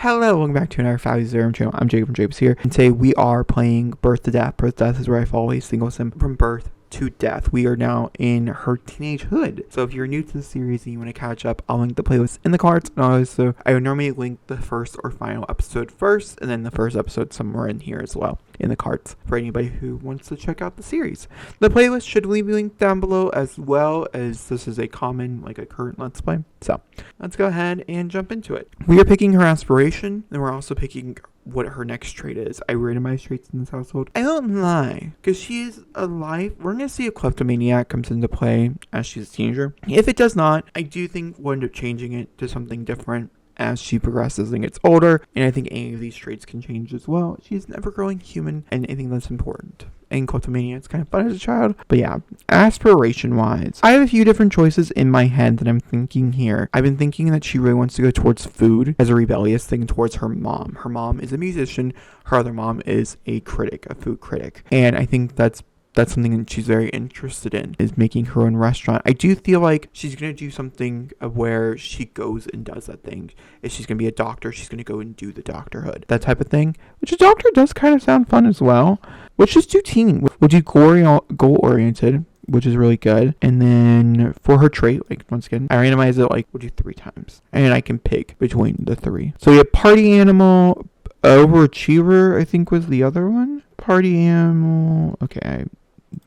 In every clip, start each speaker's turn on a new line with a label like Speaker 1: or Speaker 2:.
Speaker 1: Hello, welcome back to another Fabulous Zero channel. I'm Jacob from Jacobishere, and today we are playing Birth to Death. Birth to Death is where I've always single sim from birth to death. We are now in her teenagehood. So if you're new to the series and you want to catch up, I'll link the playlist in the cards. And also, I would normally link the first or final episode first, and then the first episode somewhere in here as well in the cards for anybody who wants to check out the series. The playlist should be linked down below, as well as this is a common, like a current Let's Play. So let's go ahead and jump into it. We are picking her aspiration, and we're also picking what her next trait is. I randomize traits in this household. I don't lie, because she is alive. We're going to see if kleptomaniac comes into play as she's a teenager. If it does not, I do think we'll end up changing it to something different as she progresses and gets older, and I think any of these traits can change as well. She's an ever-growing human, and I think that's important. And kleptomania, it's kind of fun as a child. But yeah, aspiration-wise, I have a few different choices in my head that I'm thinking here. I've been thinking that she really wants to go towards food as a rebellious thing towards her mom. Her mom is a musician. Her other mom is a critic, a food critic. And I think that's something that she's very interested in, is making her own restaurant. I do feel like she's going to do something of where she goes and does that thing. If she's going to be a doctor, she's going to go and do the doctorhood. That type of thing. Which a doctor does kind of sound fun as well. Which is too teen. We'll do goal-oriented, which is really good. And then for her trait, like once again, I randomize it, like we'll do 3 times. And I can pick between the 3. So we have party animal, overachiever, I think was the other one. Party animal. Okay, I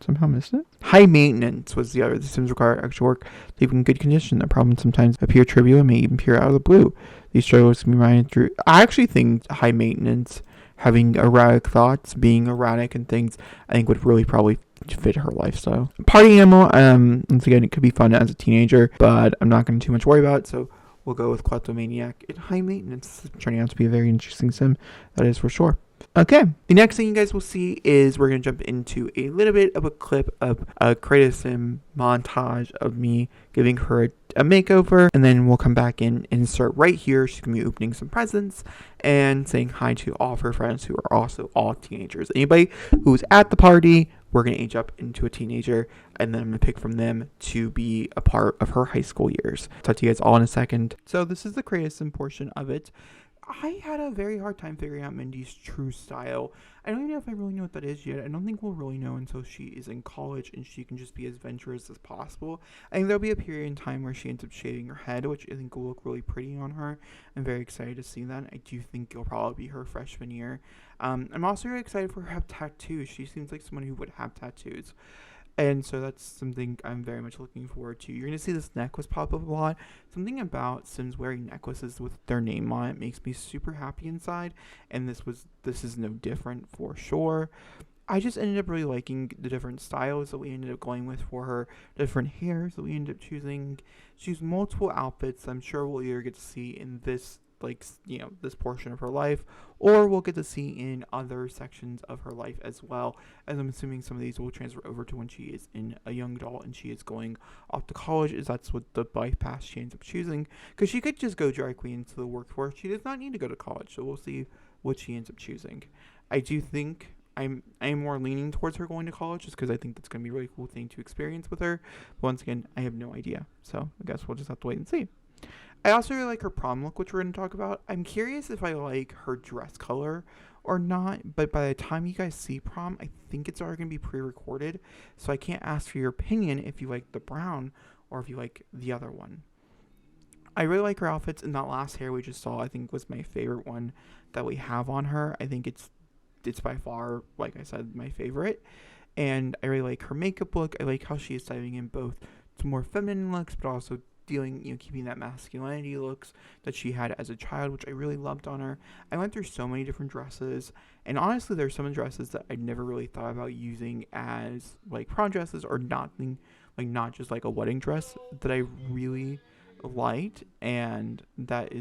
Speaker 1: somehow missed it. High maintenance was the other. The Sims require extra work to keep in good condition. The problems sometimes appear trivial and may even appear out of the blue. These struggles can be mined through. I actually think high maintenance, having erratic thoughts, being erratic and things, I think would really probably fit her lifestyle. Party animal, once again, it could be fun as a teenager, but I'm not going to too much worry about it, so we'll go with kleptomaniac and high maintenance. It's turning out to be a very interesting sim, that is for sure. Okay, the next thing you guys will see is we're going to jump into a little bit of a clip of a creative sim montage of me giving her a makeover, and then we'll come back in and start right here. She's going to be opening some presents and saying hi to all of her friends who are also all teenagers. Anybody who's at the party, we're going to age up into a teenager, and then I'm going to pick from them to be a part of her high school years. Talk to you guys all in a second. So this is the creative sim portion of it. I had a very hard time figuring out Mindy's true style. I don't even know if I really know what that is yet. I don't think we'll really know until she is in college and she can just be as adventurous as possible. I think there'll be a period in time where she ends up shaving her head, which I think will look really pretty on her. I'm very excited to see that. I do think it'll probably be her freshman year. I'm also really excited for her to have tattoos. She seems like someone who would have tattoos. And so that's something I'm very much looking forward to. You're going to see this necklace pop up a lot. Something about Sims wearing necklaces with their name on it makes me super happy inside. And this is no different for sure. I just ended up really liking the different styles that we ended up going with for her. Different hairs that we ended up choosing. She used multiple outfits I'm sure we'll either get to see in this, this portion of her life, or we'll get to see in other sections of her life as well, as I'm assuming some of these will transfer over to when she is in a young adult and she is going off to college, as that's what the life path she ends up choosing, because she could just go directly into the workforce. She does not need to go to college, so we'll see what she ends up choosing. I do think I'm more leaning towards her going to college, just because I think that's going to be a really cool thing to experience with her. But once again, I have no idea, so I guess we'll just have to wait and see. I also really like her prom look, which we're going to talk about. I'm curious if I like her dress color or not, but by the time you guys see prom, I think it's already going to be pre-recorded, so I can't ask for your opinion if you like the brown or if you like the other one. I really like her outfits, and that last hair we just saw, I think, was my favorite one that we have on her. I think it's by far, like I said, my favorite, and I really like her makeup look. I like how she is diving in both to more feminine looks, but also keeping that masculinity looks that she had as a child, which I really loved on her. I went through so many different dresses, and honestly, there's some dresses that I never really thought about using as like prom dresses, or not just like a wedding dress, that I really liked, and that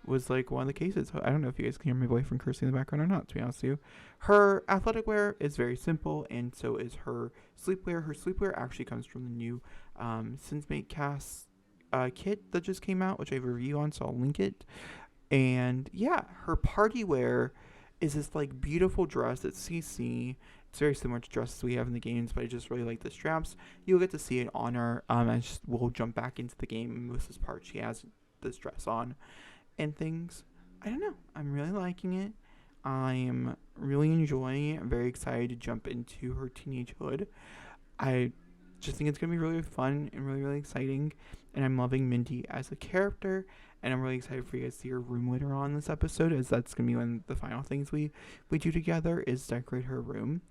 Speaker 1: was like one of the cases. I don't know if you guys can hear my boyfriend cursing in the background or not, to be honest with you. Her athletic wear is very simple, and so is her sleepwear. Her sleepwear actually comes from the new Sinsmate cast kit that just came out, which I have a review on, so I'll link it. And yeah, her party wear is this like beautiful dress that's CC. It's very similar to dresses we have in the games, but I just really like the straps. You'll get to see it on her we'll jump back into the game. In most of this part, she has this dress on and things. I don't know. I'm really liking it. I'm really enjoying it. I'm very excited to jump into her teenagehood. I just think it's going to be really fun and really, really exciting. And I'm loving Mindy as a character. And I'm really excited for you guys to see her room later on in this episode, as that's going to be one of the final things we do together is decorate her room.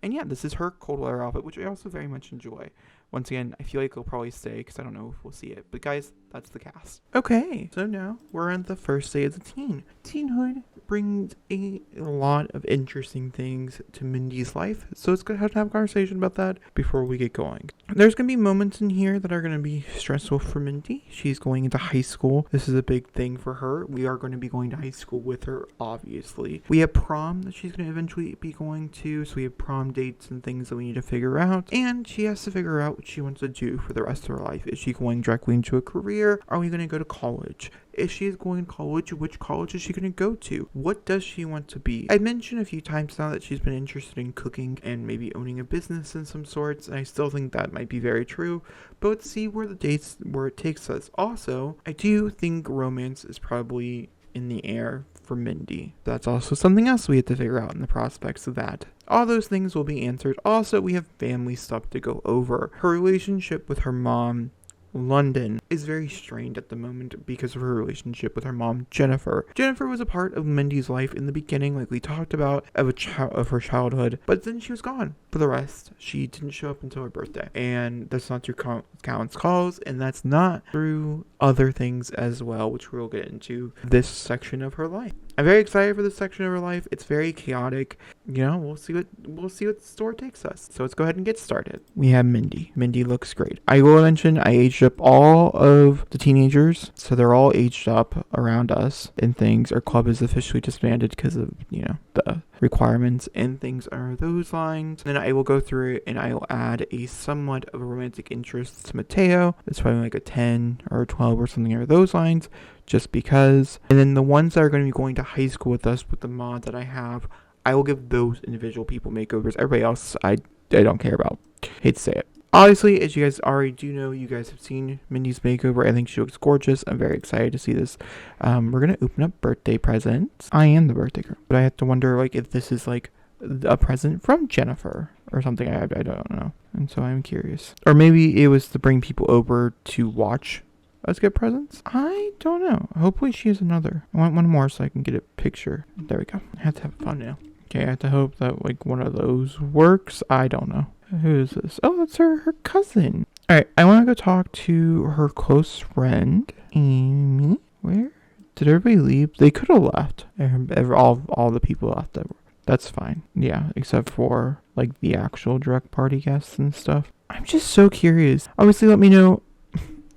Speaker 1: And yeah, this is her cold weather outfit, which I also very much enjoy. Once again, I feel like it'll probably stay because I don't know if we'll see it. But guys, that's the cast. Okay, so now we're on the first day as a teen. Teenhood brings a lot of interesting things to Mindy's life. So it's going to have a conversation about that before we get going. There's going to be moments in here that are going to be stressful for Mindy. She's going into high school. This is a big thing for her. We are going to be going to high school with her, obviously. We have prom that she's going to eventually be going to. So we have prom dates and things that we need to figure out. And she has to figure out what she wants to do for the rest of her life. Is she going directly into a career? Are we going to go to college? If she is going to college, which college is she going to go to? What does she want to be? I mentioned a few times now that she's been interested in cooking and maybe owning a business in some sorts, and I still think that might be very true, but let's see where it takes us. Also, I do think romance is probably in the air for Mindy. That's also something else we have to figure out in the prospects of that. All those things will be answered. Also, we have family stuff to go over. Her relationship with her mom, London, is very strained at the moment because of her relationship with her mom, Jennifer. Jennifer was a part of Mindy's life in the beginning, like we talked about, of her childhood, but then she was gone for the rest. She didn't show up until her birthday, and that's not through Cowan's calls, and that's not through other things as well, which we'll get into this section of her life. I'm very excited for this section of her life. It's very chaotic. You know, we'll see what the story takes us. So let's go ahead and get started. We have Mindy. Mindy looks great. I will mention I aged up all of the teenagers, so they're all aged up around us and things. Our club is officially disbanded because of, the requirements and things are those lines. Then I will go through it and I will add a somewhat of a romantic interest to Mateo. It's probably like a 10 or a 12 or something over those lines, just because. And then the ones that are going to be going to high school with us with the mod that I have, I will give those individual people makeovers. Everybody else, I don't care about. Hate to say it. Obviously, as you guys already do know, you guys have seen Mindy's makeover. I think she looks gorgeous. I'm very excited to see this. We're going to open up birthday presents. I am the birthday girl. But I have to wonder, if this is, a present from Jennifer or something. I don't know. And so I'm curious. Or maybe it was to bring people over to watch us get presents. I don't know. Hopefully she has another. I want one more so I can get a picture. There we go. I have to have fun now. Okay, I have to hope that, one of those works. I don't know. Who is this? Oh, that's her cousin. Alright, I want to go talk to her close friend, Amy. Where? Did everybody leave? They could have left. All the people left. That's fine. Yeah, except for, the actual direct party guests and stuff. I'm just so curious. Obviously, let me know.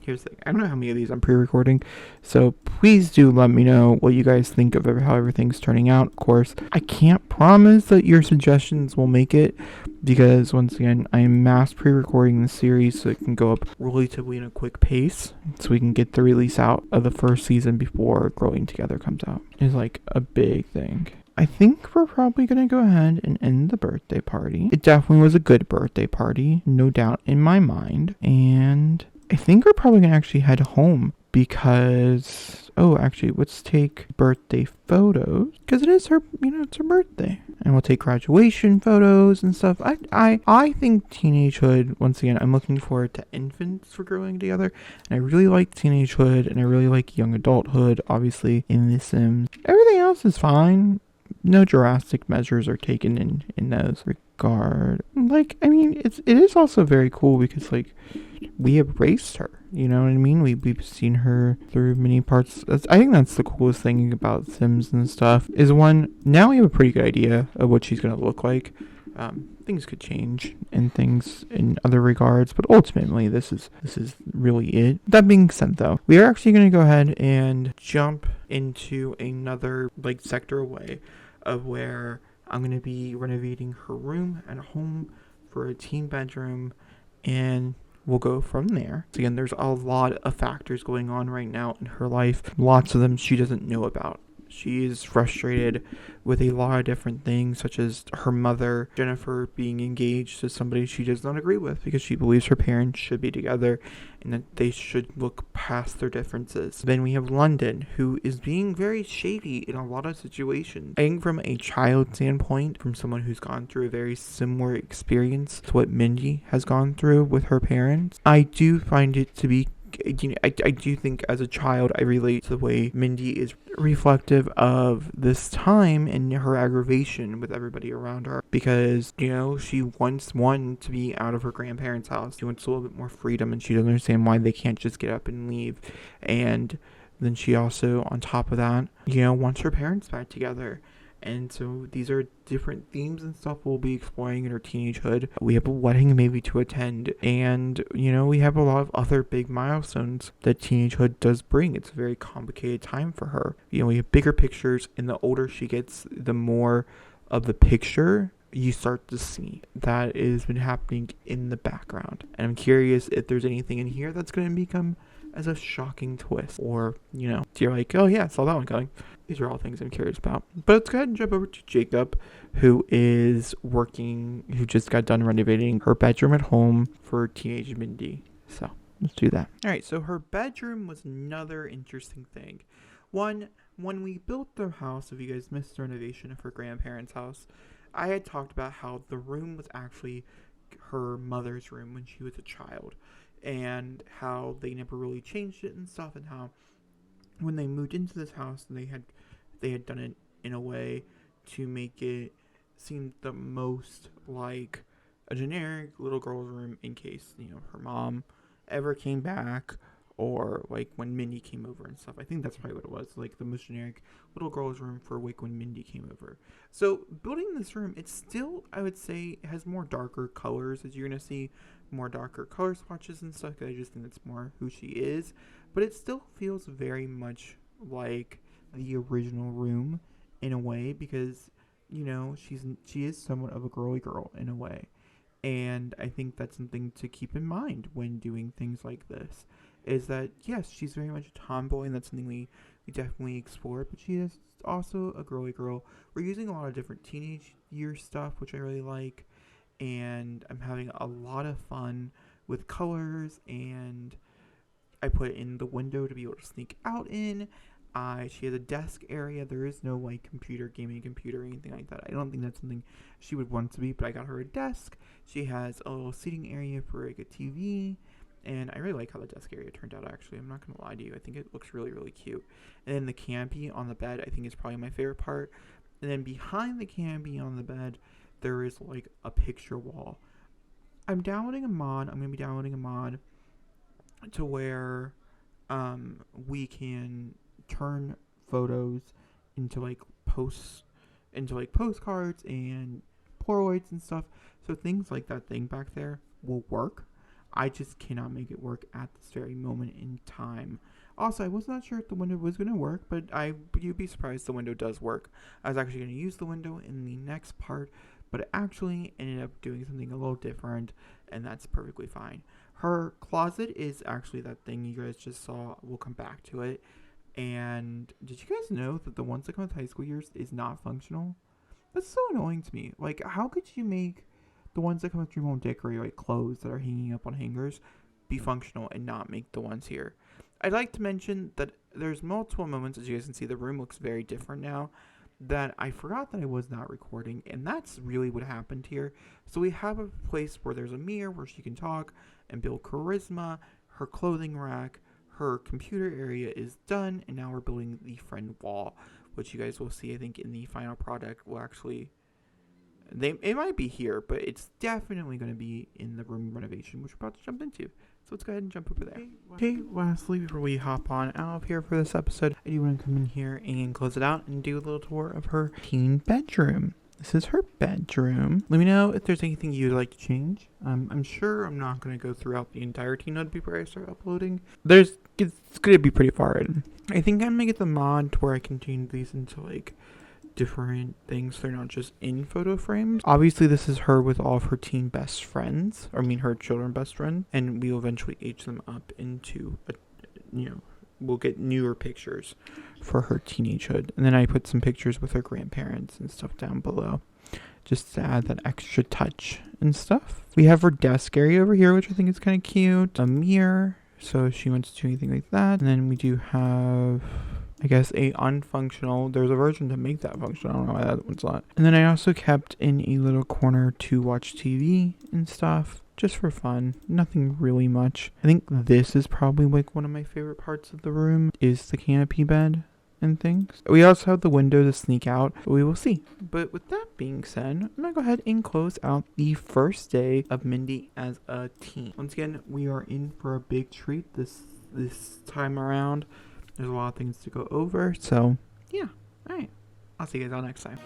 Speaker 1: Here's the thing. I don't know how many of these I'm pre-recording, so please do let me know what you guys think of how everything's turning out. Of course, I can't promise that your suggestions will make it, because once again, I am mass pre-recording the series so it can go up relatively in a quick pace, so we can get the release out of the first season before Growing Together comes out. It's a big thing. I think we're probably going to go ahead and end the birthday party. It definitely was a good birthday party, no doubt in my mind, and I think we're probably going to actually head home because, actually, let's take birthday photos because it is her, it's her birthday. And we'll take graduation photos and stuff. I think teenagehood, once again, I'm looking forward to infants for Growing Together. And I really like teenagehood and I really like young adulthood, obviously, in The Sims. Everything else is fine. No drastic measures are taken in those regard. It is also very cool because, we have raised her, you know what I mean? We've seen her through many parts. I think that's the coolest thing about Sims and stuff, is now we have a pretty good idea of what she's going to look like. Things could change and things in other regards, but ultimately this is really it. That being said, though, we are actually going to go ahead and jump into another sector away of where I'm going to be renovating her room at home for a teen bedroom, and we'll go from there. So again, there's a lot of factors going on right now in her life. Lots of them she doesn't know about. She is frustrated with a lot of different things, such as her mother, Jennifer, being engaged to somebody she does not agree with because she believes her parents should be together and that they should look past their differences. Then we have London, who is being very shady in a lot of situations. I think from a child standpoint, from someone who's gone through a very similar experience to what Mindy has gone through with her parents, I do find it to be, I do think as a child I relate to the way Mindy is reflective of this time and her aggravation with everybody around her, because she wants one to be out of her grandparents' house. She wants a little bit more freedom, and she doesn't understand why they can't just get up and leave. And then she also, on top of that, wants her parents back together. And so these are different themes and stuff we'll be exploring in her teenagehood. We have a wedding maybe to attend. And, we have a lot of other big milestones that teenagehood does bring. It's a very complicated time for her. We have bigger pictures, and the older she gets, the more of the picture you start to see that has been happening in the background. And I'm curious if there's anything in here that's going to become as a shocking twist, or you're like, oh yeah, I saw that one coming. These are all things I'm curious about. But let's go ahead and jump over to Jacob, who just got done renovating her bedroom at home for teenage Mindy. So let's do that. All right, so her bedroom was another interesting thing. One, when we built the house, if you guys missed the renovation of her grandparents' house, I had talked about how the room was actually her mother's room when she was a child, and how they never really changed it and stuff, and how when they moved into this house, they had done it in a way to make it seem the most like a generic little girl's room in case her mom ever came back, or like when Mindy came over and stuff. I think that's probably what it was, like the most generic little girl's room for like when Mindy came over. So building this room, it's still, I would say, it has more darker colors, as you're gonna see more darker color swatches and stuff, because I just think that's more who she is. But it still feels very much like the original room in a way, because she is somewhat of a girly girl in a way. And I think that's something to keep in mind when doing things like this, is that yes, she's very much a tomboy, and that's something we definitely explore, but she is also a girly girl. We're using a lot of different teenage year stuff, which I really like, and I'm having a lot of fun with colors, and I put in the window to be able to sneak out in. She has a desk area. There is no like gaming computer or anything like that. I don't think that's something she would want to be, but I got her a desk. She has a little seating area for like a TV, and I really like how the desk area turned out, actually. I'm not going to lie to you. I think it looks really, really cute. And then the canopy on the bed, I think, is probably my favorite part. And then behind the canopy on the bed, there is like a picture wall. I'm downloading a mod. I'm going to be downloading a mod to where we can turn photos into like postcards and Polaroids and stuff. So things like that thing back there will work. I just cannot make it work at this very moment in time. Also, I was not sure if the window was going to work, but you'd be surprised the window does work. I was actually going to use the window in the next part, but it actually ended up doing something a little different, and that's perfectly fine. Her closet is actually that thing you guys just saw. We'll come back to it. And did you guys know that the Once That Come With High School Years is not functional? That's so annoying to me. Like, how could you make the ones that come with Dream Home Decorate, like clothes that are hanging up on hangers, be functional and not make the ones here? I'd like to mention that there's multiple moments, as you guys can see, the room looks very different now, that I forgot that I was not recording, and that's really what happened here. So we have a place where there's a mirror where she can talk and build charisma, her clothing rack, her computer area is done, and now we're building the friend wall, which you guys will see, I think, in the final product will actually... It might be here, but it's definitely going to be in the room renovation, which we're about to jump into. So let's go ahead and jump over there. Okay, lastly, before we hop on out of here for this episode, I do want to come in here and close it out and do a little tour of her teen bedroom. This is her bedroom. Let me know if there's anything you'd like to change. I'm sure I'm not going to go throughout the entire teen node before I start uploading. It's going to be pretty far in. I think I'm going to get the mod to where I can change these into like different things. They're not just in photo frames. Obviously, this is her with all of her teen best friends. Her children best friends. And we'll eventually age them up into we'll get newer pictures for her teenagehood. And then I put some pictures with her grandparents and stuff down below, just to add that extra touch and stuff. We have her desk area over here, which I think is kind of cute. A mirror, so if she wants to do anything like that. And then we do have, I guess, a unfunctional, there's a version to make that functional. I don't know why that one's not. And then I also kept in a little corner to watch TV and stuff, just for fun. Nothing really much. I think this is probably like one of my favorite parts of the room, is the canopy bed and things. We also have the window to sneak out, but we will see. But with that being said, I'm gonna go ahead and close out the first day of Mindy as a teen. Once again, we are in for a big treat this time around. There's a lot of things to go over, so yeah. All right, I'll see you guys all next time.